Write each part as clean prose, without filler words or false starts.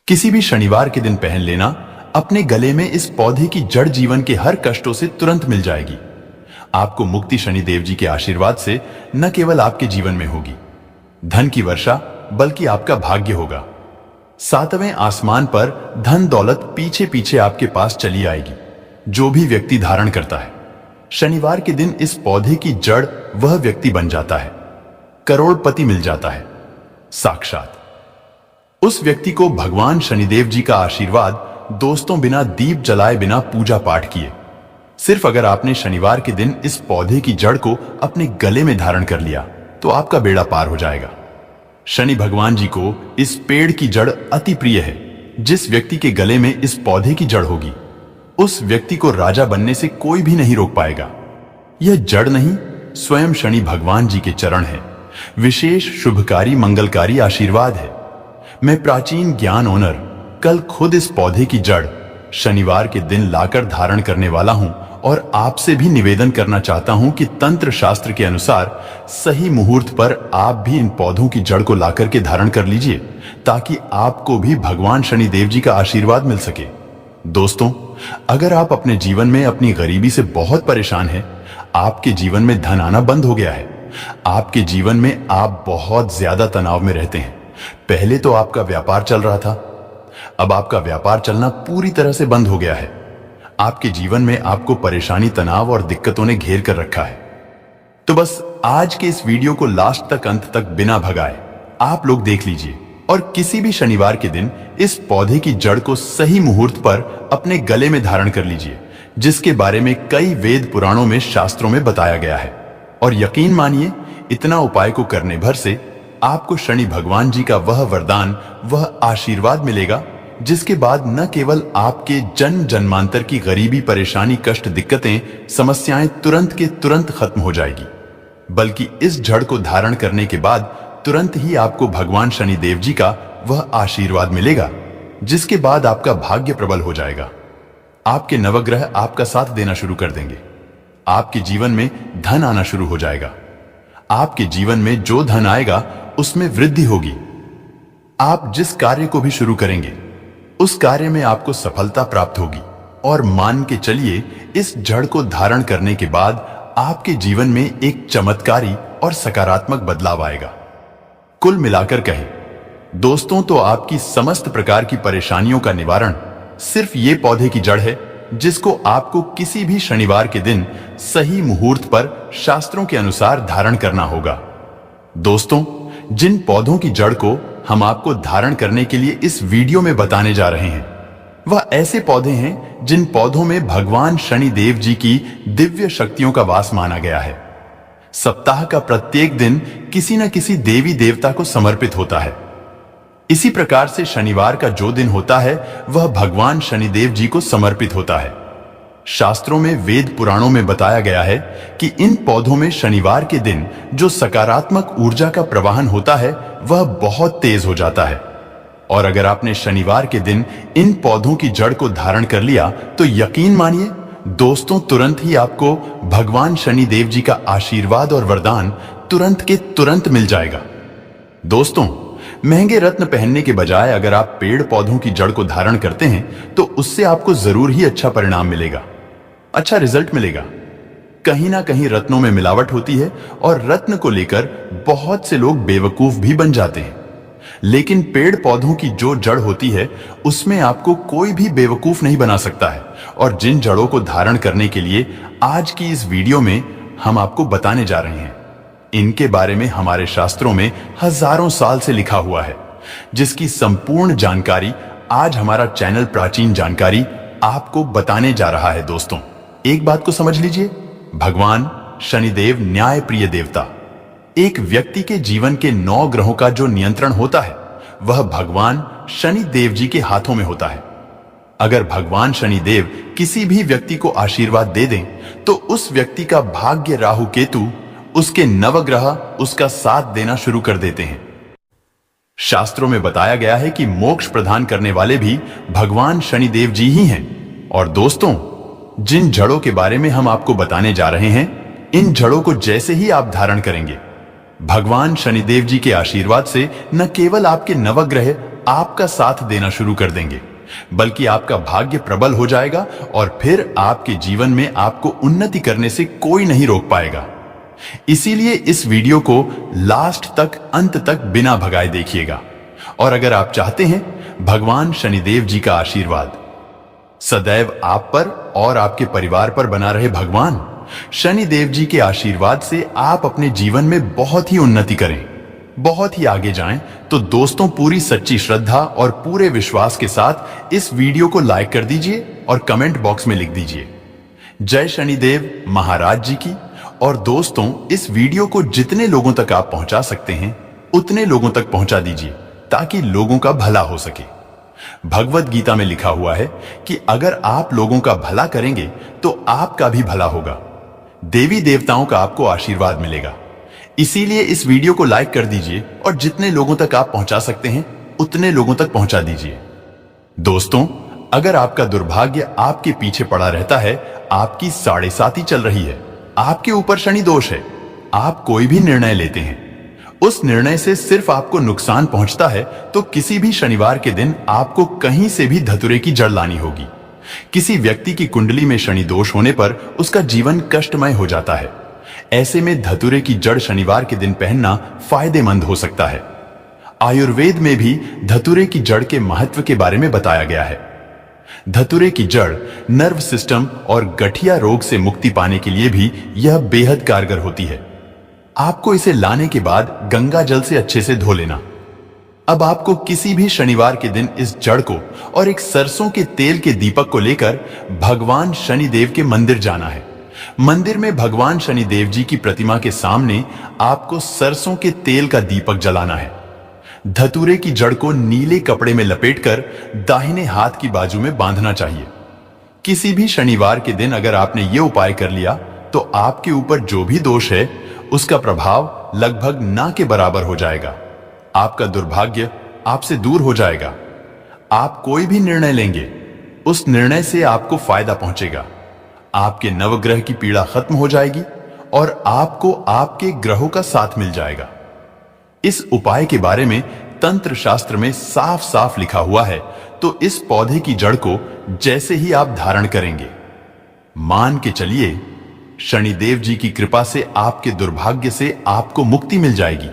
किसी भी शनिवार के दिन पहन लेना, अपने गले में इस पौधे की जड़ जीवन के हर कष्टों से तुरंत मिल जाएगी। आपको मुक्ति शनिदेव जी के आशीर्वाद से न केवल आपके जीवन में होगी धन की वर्षा, बल्कि आपका भाग्य होगा। सातवें आसमान पर धन दौलत पीछे पीछे आपके पास चली आएगी। जो भी व्यक्ति धारण करता है शनिवार के दिन इस पौधे की जड़, वह व्यक्ति बन जाता है, करोड़पति मिल जाता है। साक्षात उस व्यक्ति को भगवान शनिदेव जी का आशीर्वाद दोस्तों बिना दीप जलाए, बिना पूजा पाठ किए, सिर्फ अगर आपने शनिवार के दिन इस पौधे की जड़ को अपने गले में धारण कर लिया तो आपका बेड़ा पार हो जाएगा। शनि भगवान जी को इस पेड़ की जड़ अति प्रिय है। जिस व्यक्ति के गले में इस पौधे की जड़ होगी उस व्यक्ति को राजा बनने से कोई भी नहीं रोक पाएगा। यह जड़ नहीं, स्वयं शनि भगवान जी के चरण है। विशेष शुभकारी मंगलकारी आशीर्वाद है। मैं प्राचीन ज्ञान ओनर कल खुद इस पौधे की जड़ शनिवार के दिन लाकर धारण करने वाला हूं और आपसे भी निवेदन करना चाहता हूं कि तंत्र शास्त्र के अनुसार सही मुहूर्त पर आप भी इन पौधों की जड़ को लाकर के धारण कर लीजिए, ताकि आपको भी भगवान शनिदेव जी का आशीर्वाद मिल सके। दोस्तों, अगर आप अपने जीवन में अपनी गरीबी से बहुत परेशान हैं, आपके जीवन में धन आना बंद हो गया है, आपके जीवन में आप बहुत ज्यादा तनाव में रहते हैं, पहले तो आपका व्यापार चल रहा था, अब आपका व्यापार चलना पूरी तरह से बंद हो गया है, आपके जीवन में आपको परेशानी, तनाव और दिक्कतों ने घेर कर रखा है, तो बस आज के इस वीडियो को लास्ट तक, अंत तक बिना भगाए आप लोग देख लीजिए और किसी भी शनिवार के दिन इस पौधे की जड़ को सही मुहूर्त पर अपने गले में धारण कर लीजिए, जिसके बारे में कई वेद पुराणों में, शास्त्रों में बताया गया है। और यकीन मानिए, इतना उपाय को करने भर से आपको शनि भगवान जी का वह वरदान, वह आशीर्वाद मिलेगा, जिसके बाद न केवल आपके जन्म जन्मांतर की गरीबी, परेशानी, कष्ट, दिक्कतें, समस्याएं तुरंत के तुरंत खत्म हो जाएगी, बल्कि इस जड़ को धारण करने के बाद तुरंत ही आपको भगवान शनिदेव जी का वह आशीर्वाद मिलेगा, जिसके बाद आपका भाग्य प्रबल हो जाएगा। आपके नवग्रह आपका साथ देना शुरू कर देंगे, आपके जीवन में धन आना शुरू हो जाएगा, आपके जीवन में जो धन आएगा उसमें वृद्धि होगी। आप जिस कार्य को भी शुरू करेंगे उस कार्य में आपको सफलता प्राप्त होगी। और मान के चलिए, इस जड़ को धारण करने के बाद आपके जीवन में एक चमत्कारी और सकारात्मक बदलाव आएगा। कुल मिलाकर कहें दोस्तों, तो आपकी समस्त प्रकार की परेशानियों का निवारण सिर्फ ये पौधे की जड़ है, जिसको आपको किसी भी शनिवार के दिन सही मुहूर्त पर शास्त्रों के अनुसार धारण करना होगा। दोस्तों, जिन पौधों की जड़ को हम आपको धारण करने के लिए इस वीडियो में बताने जा रहे हैं, वह ऐसे पौधे हैं जिन पौधों में भगवान शनिदेव जी की दिव्य शक्तियों का वास माना गया है। सप्ताह का प्रत्येक दिन किसी न किसी देवी देवता को समर्पित होता है। इसी प्रकार से शनिवार का जो दिन होता है वह भगवान शनिदेव जी को समर्पित होता है। शास्त्रों में, वेद पुराणों में बताया गया है कि इन पौधों में शनिवार के दिन जो सकारात्मक ऊर्जा का प्रवाहन होता है वह बहुत तेज हो जाता है। और अगर आपने शनिवार के दिन इन पौधों की जड़ को धारण कर लिया तो यकीन मानिए दोस्तों, तुरंत ही आपको भगवान शनिदेव जी का आशीर्वाद और वरदान तुरंत के तुरंत मिल जाएगा। दोस्तों, महंगे रत्न पहनने के बजाय अगर आप पेड़ पौधों की जड़ को धारण करते हैं तो उससे आपको जरूर ही अच्छा परिणाम मिलेगा, अच्छा रिजल्ट मिलेगा। कहीं ना कहीं रत्नों में मिलावट होती है और रत्न को लेकर बहुत से लोग बेवकूफ भी बन जाते हैं, लेकिन पेड़ पौधों की जो जड़ होती है उसमें आपको कोई भी बेवकूफ नहीं बना सकता है। और जिन जड़ों को धारण करने के लिए आज की इस वीडियो में हम आपको बताने जा रहे हैं, इनके बारे में हमारे शास्त्रों में हजारों साल से लिखा हुआ है, जिसकी संपूर्ण जानकारी आज हमारा चैनल प्राचीन जानकारी आपको बताने जा रहा है। दोस्तों, एक बात को समझ लीजिए, भगवान शनिदेव न्याय प्रिय देवता, एक व्यक्ति के जीवन के 9 ग्रहों का जो नियंत्रण होता है वह भगवान शनिदेव जी के हाथों में होता है। अगर भगवान शनिदेव किसी भी व्यक्ति को आशीर्वाद दे दें तो उस व्यक्ति का भाग्य, राहु केतु, उसके नवग्रह उसका साथ देना शुरू कर देते हैं। शास्त्रों में बताया गया है कि मोक्ष प्रदान करने वाले भी भगवान शनिदेव जी ही हैं। और दोस्तों, जिन जड़ों के बारे में हम आपको बताने जा रहे हैं, इन जड़ों को जैसे ही आप धारण करेंगे, भगवान शनिदेव जी के आशीर्वाद से न केवल आपके नवग्रह आपका साथ देना शुरू कर देंगे, बल्कि आपका भाग्य प्रबल हो जाएगा और फिर आपके जीवन में आपको उन्नति करने से कोई नहीं रोक पाएगा। इसीलिए इस वीडियो को लास्ट तक, अंत तक बिना भगाए देखिएगा। और अगर आप चाहते हैं भगवान शनिदेव जी का आशीर्वाद सदैव आप पर और आपके परिवार पर बना रहे, भगवान शनिदेव जी के आशीर्वाद से आप अपने जीवन में बहुत ही उन्नति करें, बहुत ही आगे जाएं, तो दोस्तों पूरी सच्ची श्रद्धा और पूरे विश्वास के साथ इस वीडियो को लाइक कर दीजिए और कमेंट बॉक्स में लिख दीजिए जय शनिदेव महाराज जी की। और दोस्तों इस वीडियो को जितने लोगों तक आप पहुंचा सकते हैं उतने लोगों तक पहुंचा दीजिए, ताकि लोगों का भला हो सके। भगवत गीता में लिखा हुआ है कि अगर आप लोगों का भला करेंगे तो आपका भी भला होगा, देवी देवताओं का आपको आशीर्वाद मिलेगा। इसीलिए इस वीडियो को लाइक कर दीजिए और जितने लोगों तक आप पहुंचा सकते हैं उतने लोगों तक पहुंचा दीजिए। दोस्तों अगर आपका दुर्भाग्य आपके पीछे पड़ा रहता है, आपकी 7.5 चल रही है, आपके ऊपर शनि दोष है, आप कोई भी निर्णय लेते हैं उस निर्णय से सिर्फ आपको नुकसान पहुंचता है, तो किसी भी शनिवार के दिन आपको कहीं से भी धतूरे की जड़ लानी होगी। किसी व्यक्ति की कुंडली में शनि दोष होने पर उसका जीवन कष्टमय हो जाता है। ऐसे में धतूरे की जड़ शनिवार के दिन पहनना फायदेमंद हो सकता है। आयुर्वेद में भी धतूरे की जड़ के महत्व के बारे में बताया गया है। धतूरे की जड़ नर्व सिस्टम और गठिया रोग से मुक्ति पाने के लिए भी यह बेहद कारगर होती है। आपको इसे लाने के बाद गंगा जल से अच्छे से धो लेना। अब आपको किसी भी शनिवार के दिन इस जड़ को और एक सरसों के तेल के दीपक को लेकर भगवान शनिदेव के मंदिर जाना है। मंदिर में भगवान शनिदेव जी की प्रतिमा के सामने आपको सरसों के तेल का दीपक जलाना है। धतूरे की जड़ को नीले कपड़े में लपेटकर दाहिने हाथ की बाजू में बांधना चाहिए। किसी भी शनिवार के दिन अगर आपने ये उपाय कर लिया तो आपके ऊपर जो भी दोष है उसका प्रभाव लगभग ना के बराबर हो जाएगा। आपका दुर्भाग्य आपसे दूर हो जाएगा। आप कोई भी निर्णय लेंगे उस निर्णय से आपको फायदा पहुंचेगा। आपके नवग्रह की पीड़ा खत्म हो जाएगी और आपको आपके ग्रहों का साथ मिल जाएगा। इस उपाय के बारे में तंत्र शास्त्र में साफ साफ लिखा हुआ है। तो इस पौधे की जड़ को जैसे ही आप धारण करेंगे, मान के चलिए शनिदेव जी की कृपा से आपके दुर्भाग्य से आपको मुक्ति मिल जाएगी।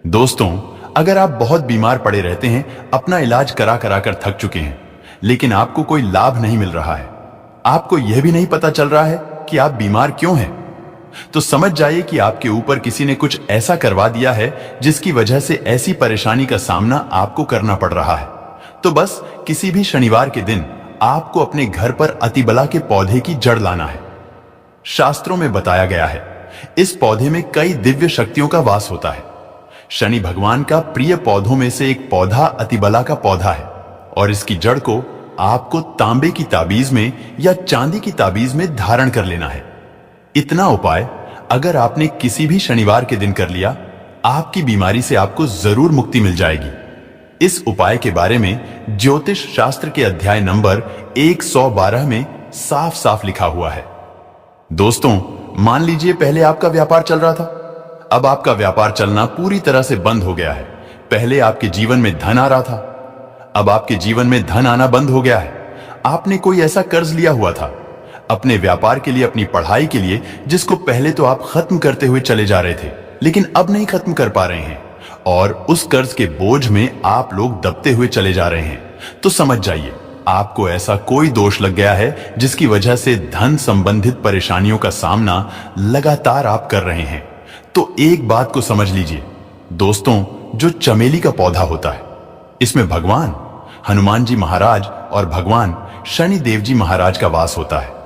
दोस्तों अगर आप बहुत बीमार पड़े रहते हैं, अपना इलाज करा करा कर थक चुके हैं, लेकिन आपको कोई लाभ नहीं मिल रहा है, आपको यह भी नहीं पता चल रहा है कि आप बीमार क्यों हैं, तो समझ जाइए कि आपके ऊपर किसी ने कुछ ऐसा करवा दिया है जिसकी वजह से ऐसी परेशानी का सामना आपको करना पड़ रहा है। तो बस किसी भी शनिवार के दिन आपको अपने घर पर अतिबला के पौधे की जड़ लाना है। शास्त्रों में बताया गया है इस पौधे में कई दिव्य शक्तियों का वास होता है। शनि भगवान का प्रिय पौधों में से एक पौधा अतिबला का पौधा है और इसकी जड़ को आपको तांबे की ताबीज में या चांदी की ताबीज में धारण कर लेना है। इतना उपाय अगर आपने किसी भी शनिवार के दिन कर लिया, आपकी बीमारी से आपको जरूर मुक्ति मिल जाएगी। इस उपाय के बारे में ज्योतिष शास्त्र के अध्याय नंबर 112 में साफ साफ लिखा हुआ है। दोस्तों मान लीजिए पहले आपका व्यापार चल रहा था, अब आपका व्यापार चलना पूरी तरह से बंद हो गया है। पहले आपके जीवन में धन आ रहा था, अब आपके जीवन में धन आना बंद हो गया है। आपने कोई ऐसा कर्ज लिया हुआ था अपने व्यापार के लिए, अपनी पढ़ाई के लिए, जिसको पहले तो आप खत्म करते हुए चले जा रहे थे लेकिन अब नहीं खत्म कर पा रहे हैं और उस कर्ज के बोझ में आप लोग दबते हुए चले जा रहे हैं। तो समझ जाइए आपको ऐसा कोई दोष लग गया है जिसकी वजह से धन संबंधित परेशानियों का सामना लगातार आप कर रहे हैं। तो एक बात को समझ लीजिए दोस्तों, जो चमेली का पौधा होता है इसमें भगवान हनुमान जी महाराज और भगवान शनि देव जी महाराज का वास होता है।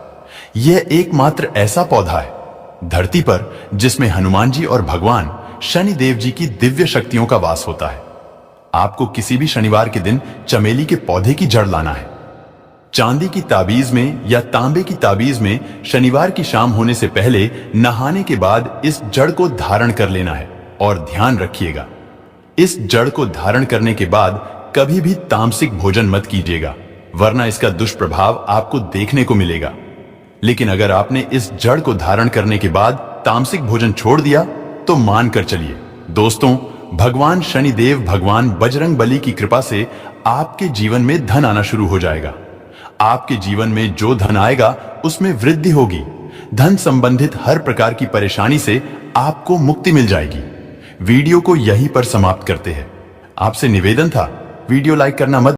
यह एकमात्र ऐसा पौधा है धरती पर जिसमें हनुमान जी और भगवान शनि देव जी की दिव्य शक्तियों का वास होता है। आपको किसी भी शनिवार के दिन चमेली के पौधे की जड़ लाना है। चांदी की ताबीज में या तांबे की ताबीज में शनिवार की शाम होने से पहले नहाने के बाद इस जड़ को धारण कर लेना है। और ध्यान रखिएगा, इस जड़ को धारण करने के बाद कभी भी तामसिक भोजन मत कीजिएगा, वरना इसका दुष्प्रभाव आपको देखने को मिलेगा। लेकिन अगर आपने इस जड़ को धारण करने के बाद तामसिक भोजन छोड़ दिया तो मान कर चलिए दोस्तों, भगवान शनिदेव भगवान बजरंग बली की कृपा से आपके जीवन में धन आना शुरू हो जाएगा। आपके जीवन में जो धन आएगा उसमें वृद्धि होगी। धन संबंधित हर प्रकार की परेशानी से आपको मुक्ति मिल जाएगी। वीडियो को यहीं पर समाप्त करते हैं। आपसे निवेदन था, वीडियो लाइक करना मत